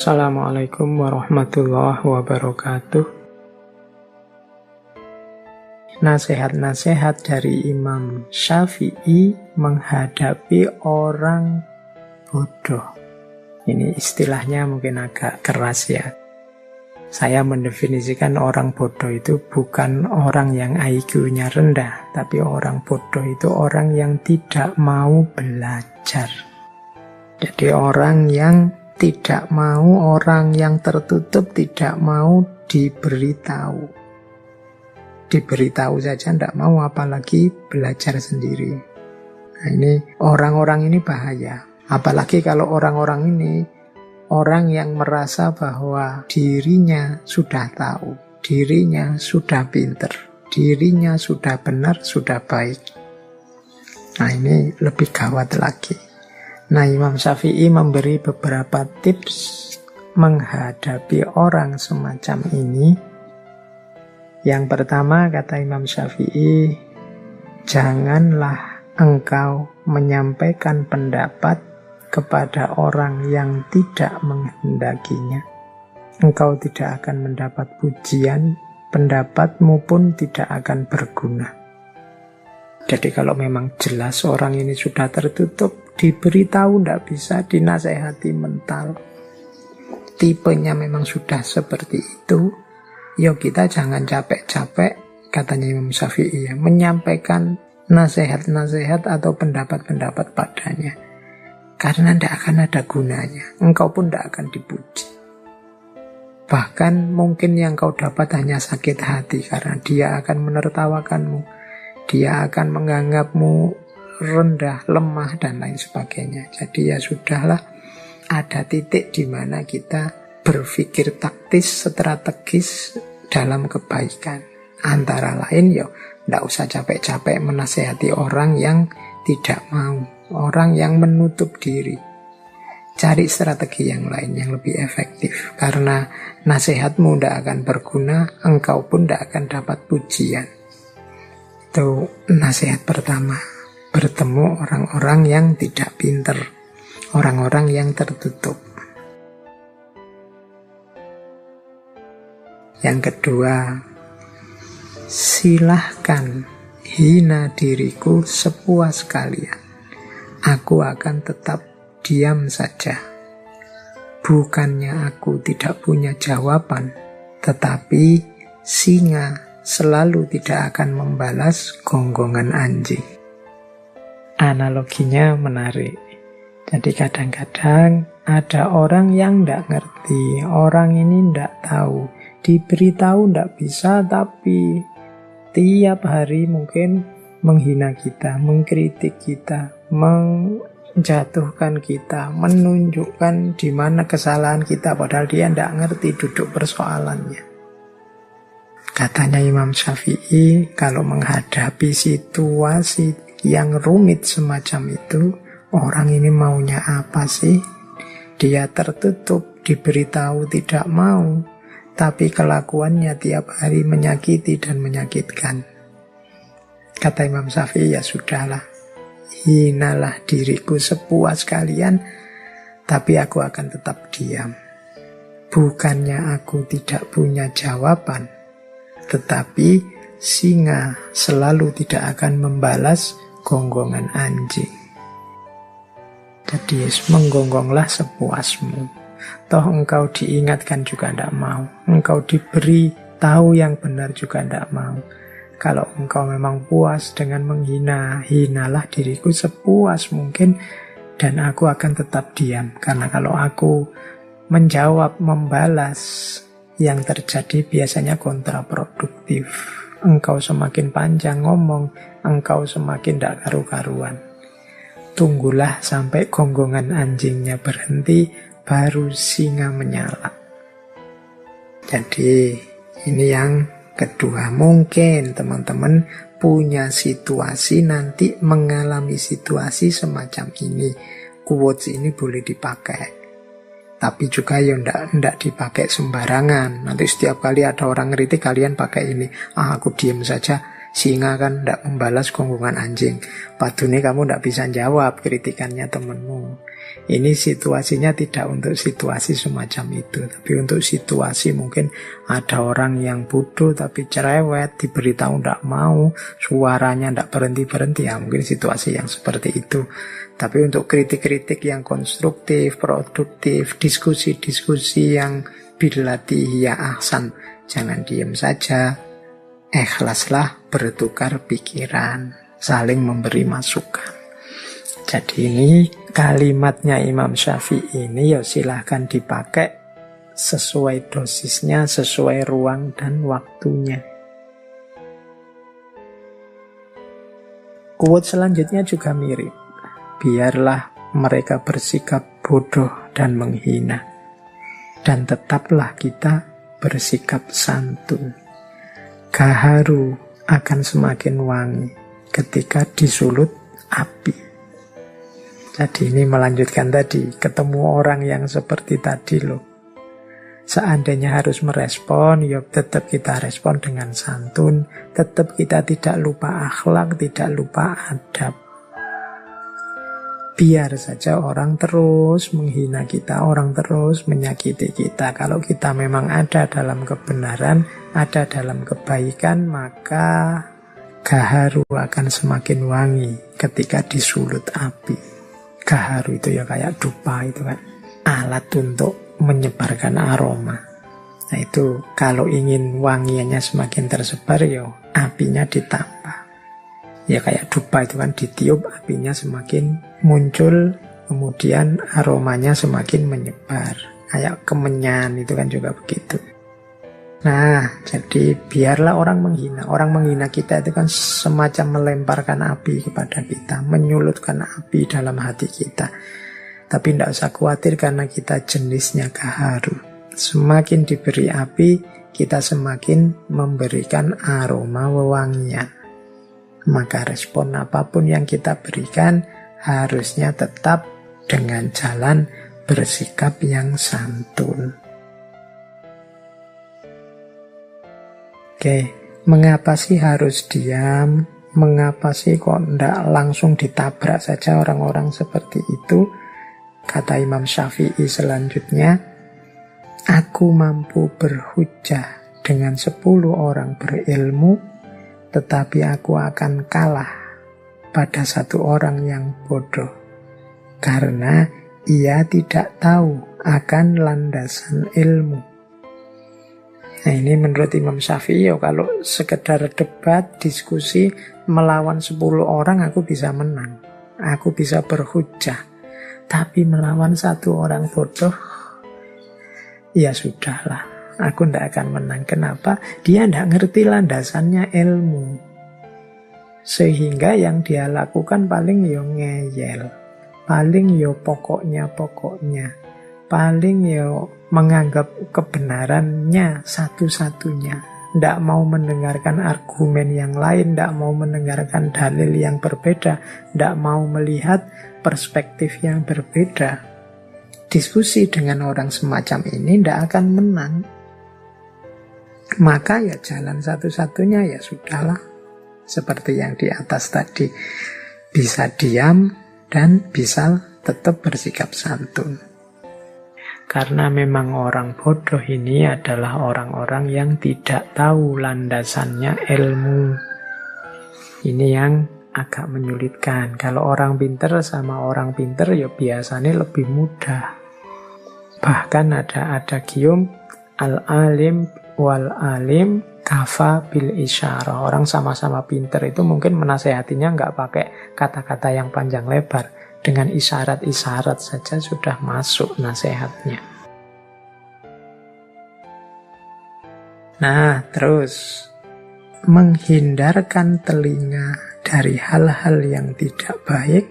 Assalamualaikum warahmatullahi wabarakatuh. Nasihat-nasihat dari Imam Syafi'i menghadapi orang bodoh. Ini istilahnya mungkin agak keras ya. Saya mendefinisikan orang bodoh itu bukan orang yang IQ-nya rendah, tapi orang bodoh itu orang yang tidak mau belajar. Jadi orang yang tidak mau, orang yang tertutup, tidak mau diberitahu. Diberitahu saja tidak mau, apalagi belajar sendiri. Nah, ini orang-orang ini bahaya. Apalagi kalau orang-orang ini orang yang merasa bahwa dirinya sudah tahu, dirinya sudah pinter, dirinya sudah benar, sudah baik. Nah, ini lebih gawat lagi. Nah, Imam Syafi'i memberi beberapa tips menghadapi orang semacam ini. Yang pertama, kata Imam Syafi'i, janganlah engkau menyampaikan pendapat kepada orang yang tidak menghendakinya. Engkau tidak akan mendapat pujian, pendapatmu pun tidak akan berguna. Jadi kalau memang jelas orang ini sudah tertutup, diberitahu tidak bisa, dinasehati mental. Tipenya memang sudah seperti itu. Yo, kita jangan capek-capek, katanya Imam Syafi'i, ya, menyampaikan nasihat-nasihat atau pendapat-pendapat padanya. Karena tidak akan ada gunanya. Engkau pun tidak akan dipuji. Bahkan mungkin yang kau dapat hanya sakit hati, karena dia akan menertawakanmu. Dia akan menganggapmu rendah, lemah, dan lain sebagainya. Jadi ya sudahlah, ada titik di mana kita berpikir taktis, strategis dalam kebaikan. Antara lain, ya tidak usah capek-capek menasehati orang yang tidak mau, orang yang menutup diri. Cari strategi yang lain yang lebih efektif. Karena nasihatmu tidak akan berguna, engkau pun tidak akan dapat pujian. Itu nasihat pertama. Bertemu orang-orang yang tidak pinter, orang-orang yang tertutup. Yang kedua, silahkan hina diriku sepuas kalian. Aku akan tetap diam saja. Bukannya aku tidak punya jawaban, tetapi singa selalu tidak akan membalas gonggongan anjing. Analoginya menarik. Jadi kadang-kadang ada orang yang tidak ngerti, orang ini tidak tahu, diberitahu tidak bisa, tapi tiap hari mungkin menghina kita, mengkritik kita, menjatuhkan kita, menunjukkan di mana kesalahan kita, padahal dia tidak ngerti duduk persoalannya. Katanya Imam Syafi'i, kalau menghadapi situasi yang rumit semacam itu, orang ini maunya apa sih? Dia tertutup, diberitahu tidak mau, tapi kelakuannya tiap hari menyakiti dan menyakitkan. Kata Imam Syafi'i, ya sudahlah, hinalah diriku sepuas kalian, tapi aku akan tetap diam. Bukannya aku tidak punya jawaban, tetapi singa selalu tidak akan membalas gonggongan anjing. Jadi menggonggonglah sepuasmu. Toh engkau diingatkan juga tidak mau. Engkau diberi tahu yang benar juga tidak mau. Kalau engkau memang puas dengan menghina, hinalah diriku sepuas mungkin, dan aku akan tetap diam. Karena kalau aku menjawab, membalas, yang terjadi biasanya kontraproduktif. Engkau semakin panjang ngomong, engkau semakin tidak karu-karuan. Tunggulah sampai gonggongan anjingnya berhenti, baru singa menyala. Jadi ini yang kedua. Mungkin teman-teman punya situasi nanti mengalami situasi semacam ini. Quotes ini boleh dipakai. Tapi juga ya ndak dipakai sembarangan. Nanti setiap kali ada orang ngeritik kalian pakai ini. Aku diam saja. Singa kan ndak membalas gonggongan anjing. Padune kamu ndak bisa jawab kritikannya temenmu. Ini situasinya tidak untuk situasi semacam itu, tapi untuk situasi mungkin ada orang yang bodoh tapi cerewet, diberitahu tidak mau, suaranya tidak berhenti-berhenti, ya mungkin situasi yang seperti itu. Tapi untuk kritik-kritik yang konstruktif, produktif, diskusi-diskusi yang billati ya ahsan, jangan diam saja, ikhlaslah bertukar pikiran, saling memberi masukan. Jadi ini kalimatnya Imam Syafi'i ini ya silahkan dipakai sesuai dosisnya, sesuai ruang dan waktunya. Quote selanjutnya juga mirip. Biarlah mereka bersikap bodoh dan menghina, dan tetaplah kita bersikap santun. Gaharu akan semakin wangi ketika disulut api. Jadi ini melanjutkan tadi, ketemu orang yang seperti tadi loh. Seandainya harus merespon, ya tetap kita respon dengan santun, tetap kita tidak lupa akhlak, tidak lupa adab. Biar saja orang terus menghina kita, orang terus menyakiti kita. Kalau kita memang ada dalam kebenaran, ada dalam kebaikan, maka gaharu akan semakin wangi ketika disulut api. Gaharu itu ya kayak dupa itu kan, alat untuk menyebarkan aroma. Nah itu kalau ingin wangiannya semakin tersebar ya apinya ditambah. Ya kayak dupa itu kan ditiup apinya semakin muncul, kemudian aromanya semakin menyebar. Kayak kemenyan itu kan juga begitu. Nah, jadi biarlah orang menghina. Orang menghina kita itu kan semacam melemparkan api kepada kita, menyulutkan api dalam hati kita. Tapi tidak usah khawatir karena kita jenisnya gaharu. Semakin diberi api, kita semakin memberikan aroma wewangian. Maka respon apapun yang kita berikan harusnya tetap dengan jalan bersikap yang santun. Oke, mengapa sih harus diam? Mengapa sih kok tidak langsung ditabrak saja orang-orang seperti itu? Kata Imam Syafi'i selanjutnya, aku mampu berhujjah dengan 10 orang berilmu, tetapi aku akan kalah pada 1 orang yang bodoh, karena ia tidak tahu akan landasan ilmu. Nah ini menurut Imam Syafi'i, kalau sekedar debat, diskusi, melawan 10 orang aku bisa menang. Aku bisa berhujjah. Tapi melawan 1 orang bodoh, ya sudahlah. Aku tidak akan menang. Kenapa? Dia tidak ngerti landasannya ilmu. Sehingga yang dia lakukan paling yo ngeyel. Paling yo pokoknya. Paling yo menganggap kebenarannya satu-satunya. Tidak mau mendengarkan argumen yang lain, tidak mau mendengarkan dalil yang berbeda, tidak mau melihat perspektif yang berbeda. Diskusi dengan orang semacam ini tidak akan menang. Maka ya jalan satu-satunya ya sudahlah. Seperti yang di atas tadi. Bisa diam dan bisa tetap bersikap santun. Karena memang orang bodoh ini adalah orang-orang yang tidak tahu landasannya ilmu. Ini yang agak menyulitkan. Kalau orang pinter sama orang pinter ya biasanya lebih mudah. Bahkan ada gium al-alim wal-alim kafa bil isyarah. Orang sama-sama pinter itu mungkin menasehatinya nggak pakai kata-kata yang panjang lebar. Dengan isyarat-isyarat saja sudah masuk nasihatnya. Nah, terus menghindarkan telinga dari hal-hal yang tidak baik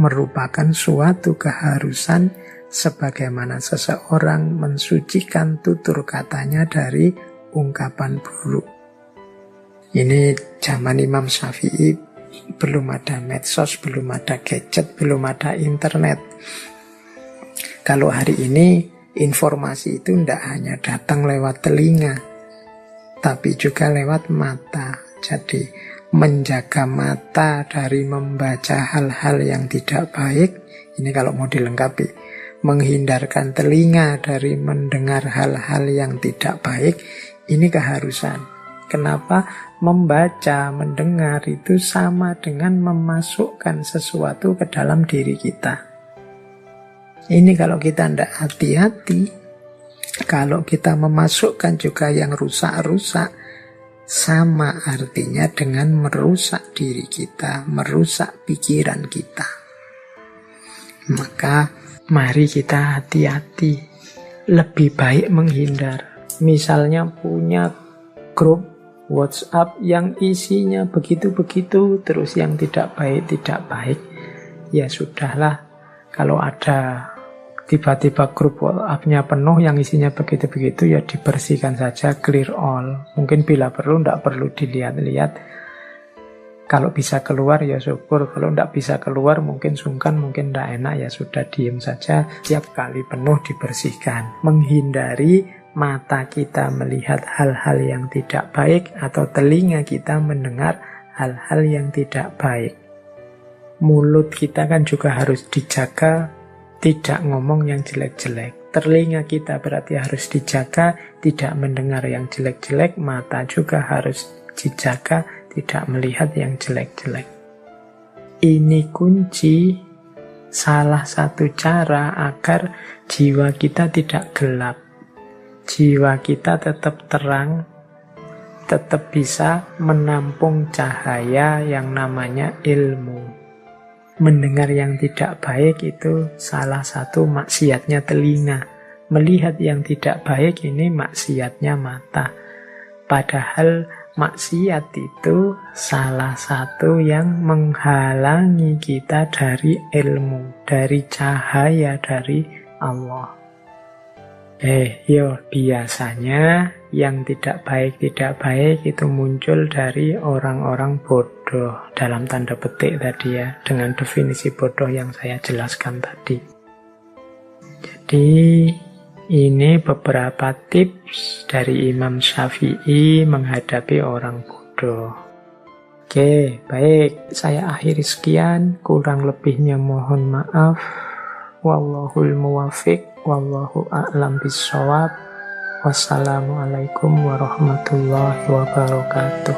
merupakan suatu keharusan sebagaimana seseorang mensucikan tutur katanya dari ungkapan buruk. Ini zaman Imam Syafi'i. Belum ada medsos, belum ada gadget, belum ada internet. Kalau hari ini informasi itu tidak hanya datang lewat telinga, tapi juga lewat mata. Jadi menjaga mata dari membaca hal-hal yang tidak baik. Ini kalau mau dilengkapi. Menghindarkan telinga dari mendengar hal-hal yang tidak baik. Ini keharusan. Kenapa? Membaca, mendengar itu sama dengan memasukkan sesuatu ke dalam diri kita. Ini kalau kita tidak hati-hati, kalau kita memasukkan juga yang rusak-rusak, sama artinya dengan merusak diri kita, merusak pikiran kita. Maka mari kita hati-hati, lebih baik menghindar. Misalnya punya grup WhatsApp yang isinya begitu-begitu, terus yang tidak baik, ya sudahlah. Kalau ada tiba-tiba grup WhatsApp-nya penuh yang isinya begitu-begitu, ya dibersihkan saja, clear all. Mungkin bila perlu, tidak perlu dilihat-lihat. Kalau bisa keluar ya syukur, kalau tidak bisa keluar mungkin sungkan, mungkin tidak enak, ya sudah diem saja. Tiap kali penuh dibersihkan. Menghindari mata kita melihat hal-hal yang tidak baik atau telinga kita mendengar hal-hal yang tidak baik. Mulut kita kan juga harus dijaga, tidak ngomong yang jelek-jelek. Telinga kita berarti harus dijaga, tidak mendengar yang jelek-jelek. Mata juga harus dijaga, tidak melihat yang jelek-jelek. Ini kunci, salah satu cara agar jiwa kita tidak gelap. Jiwa kita tetap terang, tetap bisa menampung cahaya yang namanya ilmu. Mendengar yang tidak baik itu salah satu maksiatnya telinga. Melihat yang tidak baik ini maksiatnya mata. Padahal maksiat itu salah satu yang menghalangi kita dari ilmu, dari cahaya dari Allah. Biasanya yang tidak baik itu muncul dari orang-orang bodoh, dalam tanda petik tadi ya, dengan definisi bodoh yang saya jelaskan tadi. Jadi ini beberapa tips dari Imam Syafi'i menghadapi orang bodoh. Oke, baik, saya akhiri sekian, kurang lebihnya mohon maaf. Wallahul muwafiq, wallahu a'lam bissawab. Wassalamualaikum warahmatullahi wabarakatuh.